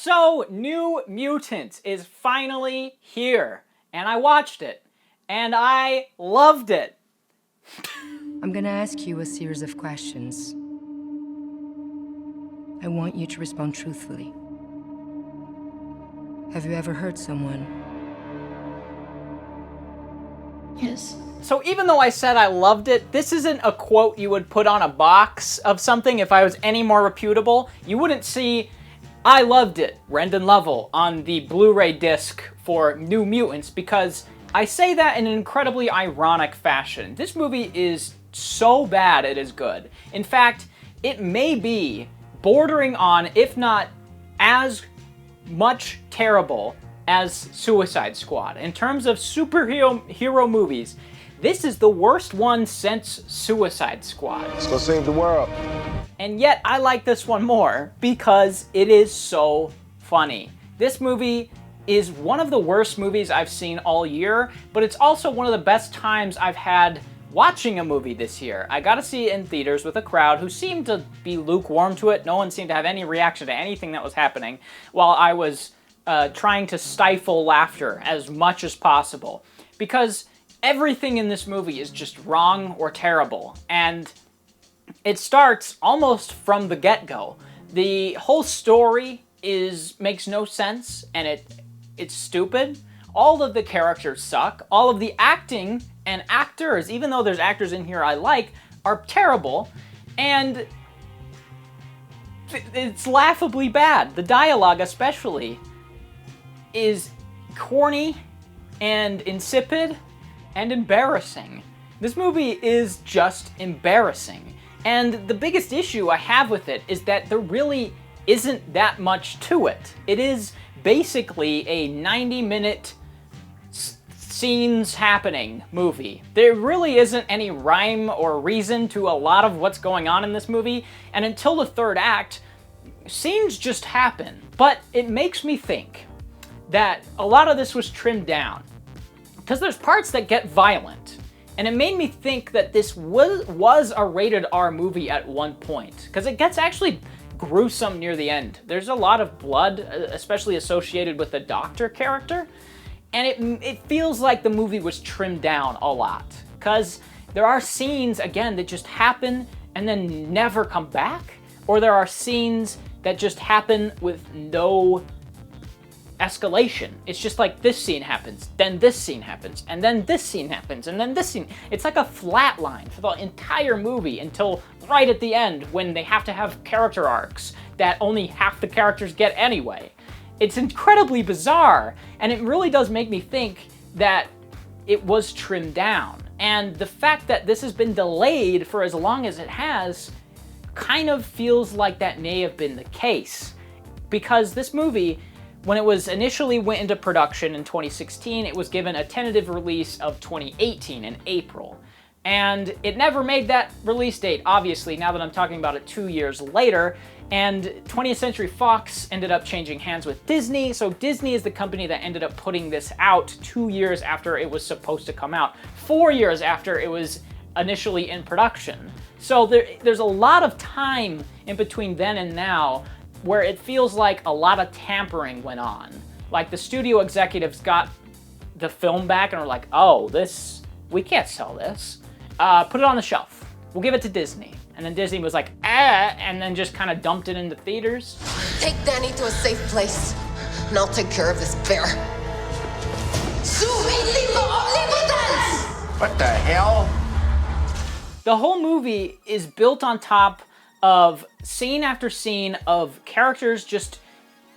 So, New Mutants is finally here, and I watched it, and I loved it. I'm gonna ask you a series of questions. I want you to respond truthfully. Have you ever hurt someone? Yes. So even though I said I loved it, this isn't a quote you would put on a box of something if I was any more reputable. You wouldn't see, "I loved it, Rendan Lovell," on the Blu-ray disc for New Mutants, because I say that in an incredibly ironic fashion. This movie is so bad it is good. In fact, it may be bordering on, if not as much terrible as Suicide Squad. In terms of superhero movies, this is the worst one since Suicide Squad. Let's go save the world. And yet I like this one more because it is so funny. This movie is one of the worst movies I've seen all year, but it's also one of the best times I've had watching a movie this year. I got to see it in theaters with a crowd who seemed to be lukewarm to it. No one seemed to have any reaction to anything that was happening, while I was trying to stifle laughter as much as possible. Because everything in this movie is just wrong or terrible, and it starts almost from the get-go. The whole story makes no sense, and it's stupid. All of the characters suck. All of the acting and actors, even though there's actors in here I like, are terrible, and it's laughably bad. The dialogue especially is corny and insipid and embarrassing. This movie is just embarrassing. And the biggest issue I have with it is that there really isn't that much to it. It is basically a 90-minute scenes happening movie. There really isn't any rhyme or reason to a lot of what's going on in this movie, and until the third act, scenes just happen. But it makes me think that a lot of this was trimmed down, because there's parts that get violent, and it made me think that this was a rated R movie at one point, because it gets actually gruesome near the end. There's a lot of blood, especially associated with the doctor character, and it feels like the movie was trimmed down a lot, because there are scenes, again, that just happen and then never come back, or there are scenes that just happen with no escalation. It's just like this scene happens, then this scene happens, and then this scene happens, and then this scene. It's like a flat line for the entire movie until right at the end when they have to have character arcs that only half the characters get anyway. It's incredibly bizarre, and it really does make me think that it was trimmed down. And the fact that this has been delayed for as long as it has kind of feels like that may have been the case. Because this movie, when it was initially went into production in 2016, it was given a tentative release of 2018 in April. And it never made that release date, obviously, now that I'm talking about it 2 years later. And 20th Century Fox ended up changing hands with Disney, so Disney is the company that ended up putting this out 2 years after it was supposed to come out, 4 years after it was initially in production. So there's a lot of time in between then and now where it feels like a lot of tampering went on. Like the studio executives got the film back and were like, "Oh, we can't sell this. Put it on the shelf. We'll give it to Disney." And then Disney was like, and then just kind of dumped it into theaters. Take Danny to a safe place, and I'll take care of this bear. What the hell? The whole movie is built on top of scene after scene of characters just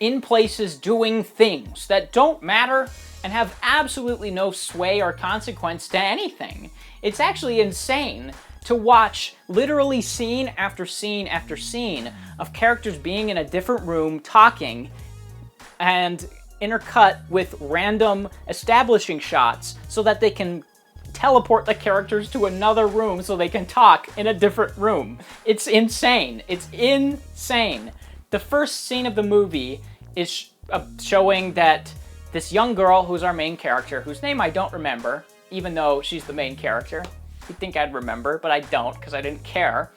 in places doing things that don't matter and have absolutely no sway or consequence to anything. It's actually insane to watch literally scene after scene after scene of characters being in a different room talking and intercut with random establishing shots so that they can teleport the characters to another room so they can talk in a different room. It's insane. It's insane. The first scene of the movie is showing that this young girl, who's our main character, whose name I don't remember, even though she's the main character. You'd think I'd remember, but I don't because I didn't care.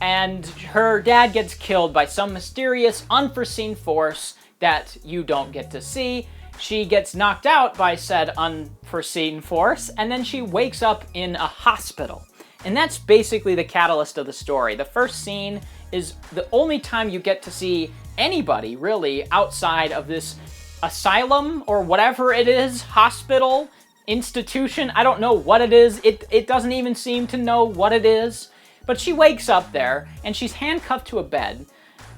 and her dad gets killed by some mysterious, unforeseen force that you don't get to see. She gets knocked out by said unforeseen force, and then she wakes up in a hospital. And that's basically the catalyst of the story. The first scene is the only time you get to see anybody, really, outside of this asylum, or whatever it is, hospital, institution, I don't know what it is. It doesn't even seem to know what it is. But she wakes up there, and she's handcuffed to a bed,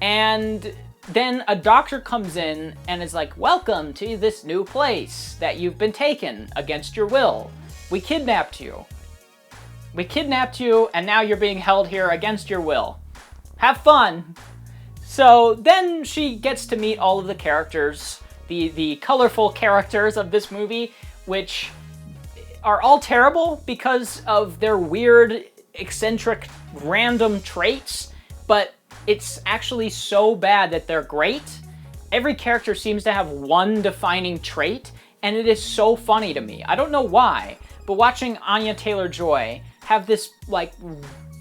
and then a doctor comes in and is like, welcome to this new place that you've been taken against your will. We kidnapped you. And now you're being held here against your will. Have fun. So then she gets to meet all of the characters, the colorful characters of this movie, which are all terrible because of their weird, eccentric, random traits, but it's actually so bad that they're great. Every character seems to have one defining trait, and it is so funny to me. I don't know why, but watching Anya Taylor-Joy have this, like,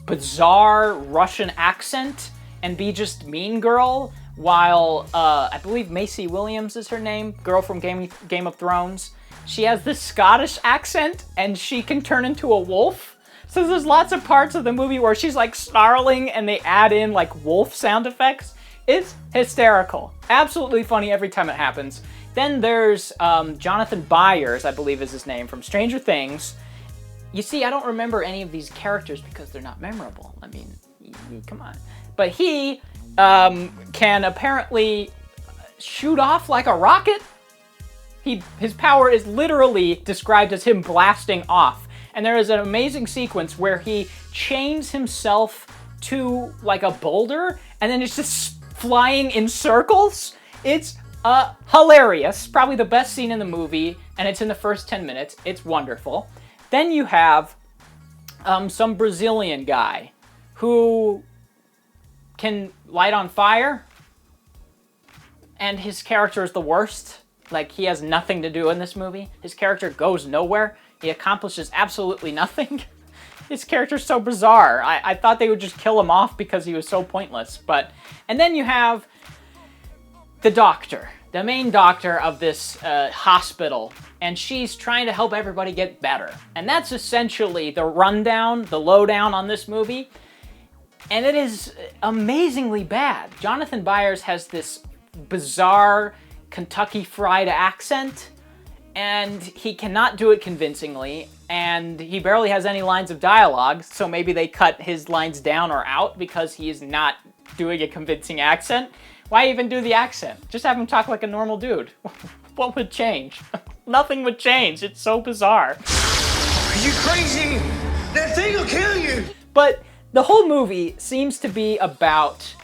bizarre Russian accent and be just Mean Girl, while, I believe Maisie Williams is her name, girl from Game of Thrones. She has this Scottish accent, and she can turn into a wolf. So there's lots of parts of the movie where she's, like, snarling, and they add in, like, wolf sound effects. It's hysterical. Absolutely funny every time it happens. Then there's Jonathan Byers, I believe is his name, from Stranger Things. You see, I don't remember any of these characters because they're not memorable. I mean, come on. But he can apparently shoot off like a rocket. His power is literally described as him blasting off. And there is an amazing sequence where he chains himself to like a boulder and then it's just flying in circles. It's hilarious. Probably the best scene in the movie, and it's in the first 10 minutes. It's wonderful. Then you have some Brazilian guy who can light on fire, and his character is the worst. Like, he has nothing to do in this movie. His character goes nowhere. He accomplishes absolutely nothing. His character's so bizarre. I thought they would just kill him off because he was so pointless. And then you have the doctor, the main doctor of this hospital, and she's trying to help everybody get better. And that's essentially the rundown, the lowdown on this movie. And it is amazingly bad. Jonathan Byers has this bizarre Kentucky Fried accent, and he cannot do it convincingly, and he barely has any lines of dialogue, so maybe they cut his lines down or out because he is not doing a convincing accent. Why even do the accent? Just have him talk like a normal dude. What would change? Nothing would change. It's so bizarre. Are you crazy? That thing will kill you! But the whole movie seems to be about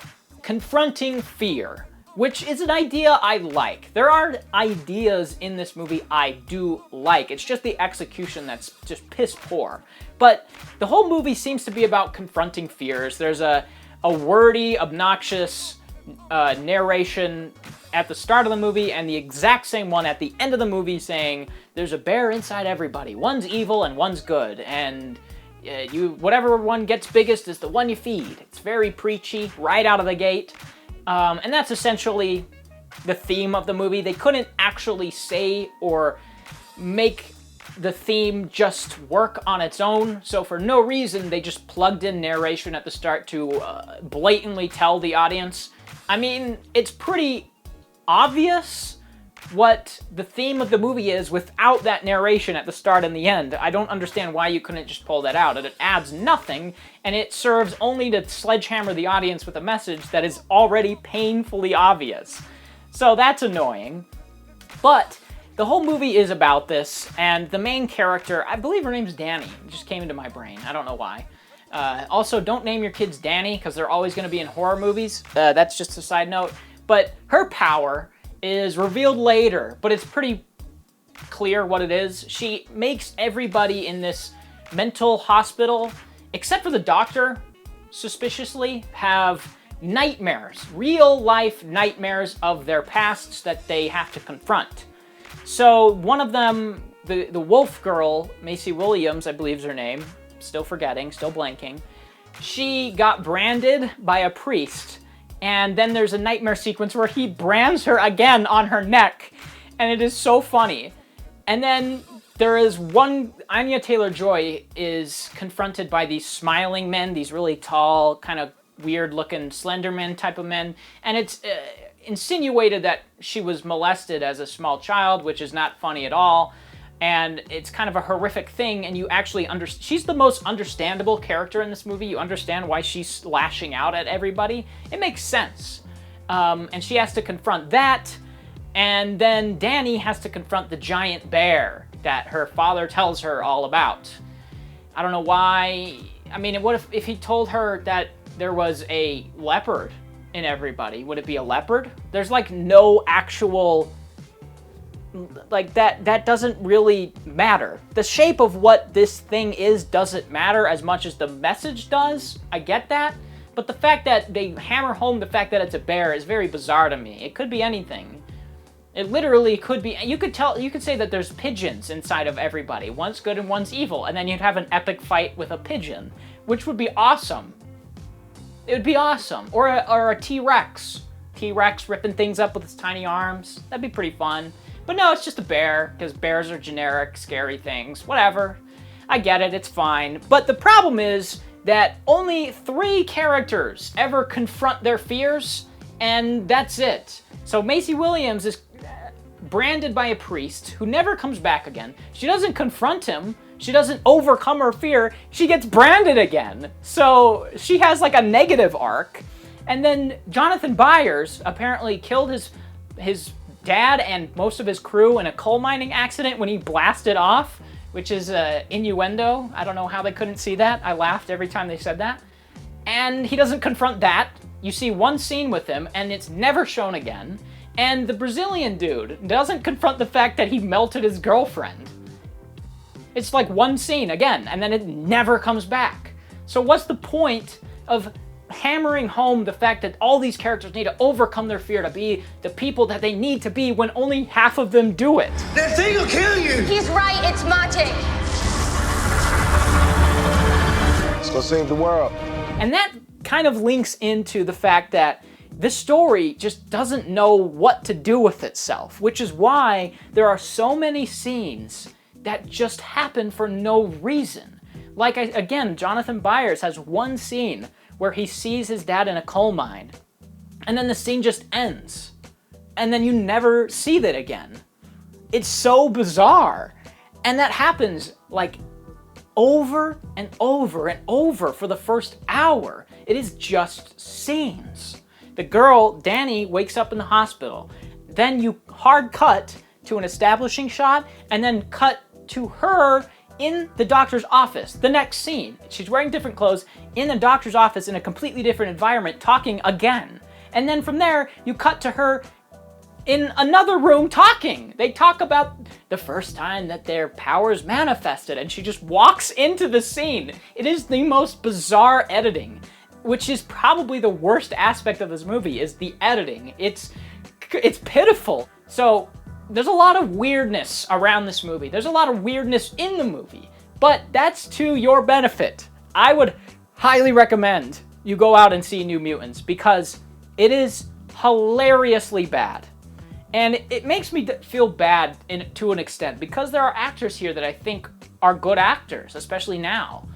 confronting fear, which is an idea I like. There are ideas in this movie I do like. It's just the execution that's just piss poor. But the whole movie seems to be about confronting fears. There's a wordy, obnoxious narration at the start of the movie and the exact same one at the end of the movie saying, there's a bear inside everybody. One's evil and one's good. And whatever one gets biggest is the one you feed. It's very preachy right out of the gate. And that's essentially the theme of the movie. They couldn't actually say or make the theme just work on its own, so for no reason they just plugged in narration at the start to blatantly tell the audience. I mean, it's pretty obvious what the theme of the movie is without that narration at the start and the end. I don't understand why you couldn't just pull that out. It adds nothing, and it serves only to sledgehammer the audience with a message that is already painfully obvious. So that's annoying. But the whole movie is about this, and the main character, I believe her name's Danny. It just came into my brain. I don't know why. Also, don't name your kids Danny, because they're always going to be in horror movies. That's just a side note. But her power is revealed later, but it's pretty clear what it is. She makes everybody in this mental hospital, except for the doctor, suspiciously, have nightmares, real-life nightmares of their pasts that they have to confront. So one of them, the wolf girl, Maisie Williams, I believe is her name, still forgetting, still blanking, she got branded by a priest, and then there's a nightmare sequence where he brands her again on her neck, and it is so funny. And then there is one, Anya Taylor-Joy is confronted by these smiling men, these really tall, kind of weird-looking Slenderman type of men, and it's insinuated that she was molested as a small child, which is not funny at all, and it's kind of a horrific thing, and you actually she's the most understandable character in this movie. You understand why she's lashing out at everybody. It makes sense. And she has to confront that, and then Danny has to confront the giant bear that her father tells her all about. I don't know why. I mean, what if he told her that there was a leopard in everybody? Would it be a leopard? There's like no actual, like that doesn't really matter. The shape of what this thing is doesn't matter as much as the message does. I get that. But the fact that they hammer home the fact that it's a bear is very bizarre to me. It could be anything. It literally could be, you could say that there's pigeons inside of everybody. One's good and one's evil, and then you'd have an epic fight with a pigeon, which would be awesome. It would be awesome. Or a T-Rex. T-Rex ripping things up with its tiny arms. That'd be pretty fun. But no, it's just a bear, because bears are generic, scary things. Whatever. I get it, it's fine. But the problem is that only 3 characters ever confront their fears, and that's it. So Maisie Williams is branded by a priest who never comes back again. She doesn't confront him. She doesn't overcome her fear. She gets branded again. So she has like a negative arc. And then Jonathan Byers apparently killed his dad and most of his crew in a coal mining accident when he blasted off, which is innuendo. I don't know how they couldn't see that. I laughed every time they said that. And he doesn't confront that. You see one scene with him, and it's never shown again. And the Brazilian dude doesn't confront the fact that he melted his girlfriend. It's like one scene again, and then it never comes back. So what's the point of hammering home the fact that all these characters need to overcome their fear to be the people that they need to be when only half of them do it? That thing will kill you! He's right, it's magic. Let's go save the world. And that kind of links into the fact that this story just doesn't know what to do with itself, which is why there are so many scenes that just happen for no reason. Like, again, Jonathan Byers has one scene where he sees his dad in a coal mine, and then the scene just ends, and then you never see that again. It's so bizarre. And that happens, like, over and over and over for the first hour. It is just scenes. The girl, Danny, wakes up in the hospital. Then you hard cut to an establishing shot, and then cut to her in the doctor's office. The next scene, she's wearing different clothes in the doctor's office in a completely different environment, talking again. And then from there, you cut to her in another room talking. They talk about the first time that their powers manifested, and she just walks into the scene. It is the most bizarre editing, which is probably the worst aspect of this movie, is the editing. It's pitiful. So there's a lot of weirdness around this movie. There's a lot of weirdness in the movie, but that's to your benefit. I would highly recommend you go out and see New Mutants because it is hilariously bad. And it makes me feel bad to an extent because there are actors here that I think are good actors, especially now.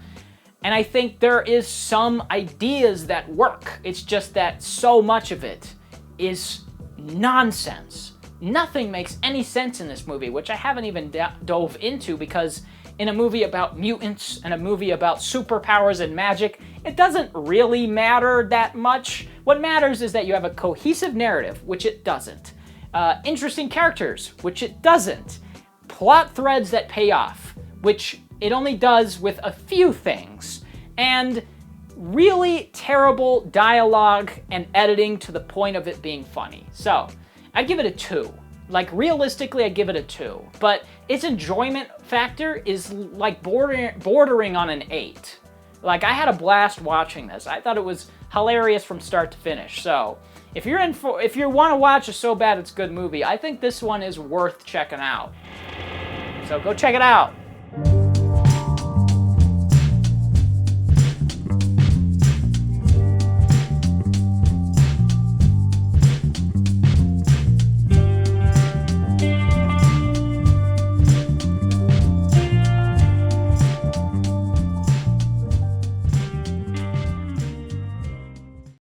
And I think there is some ideas that work. It's just that so much of it is nonsense. Nothing makes any sense in this movie, which I haven't even dove into because in a movie about mutants and a movie about superpowers and magic, it doesn't really matter that much. What matters is that you have a cohesive narrative, which it doesn't. Interesting characters, which it doesn't. Plot threads that pay off, which it only does with a few things. And really terrible dialogue and editing to the point of it being funny. So, I'd give it a 2. Like, realistically, I'd give it a 2. But its enjoyment factor is like bordering on an 8. Like, I had a blast watching this. I thought it was hilarious from start to finish. So, if you want to watch a so bad it's good movie, I think this one is worth checking out. So go check it out.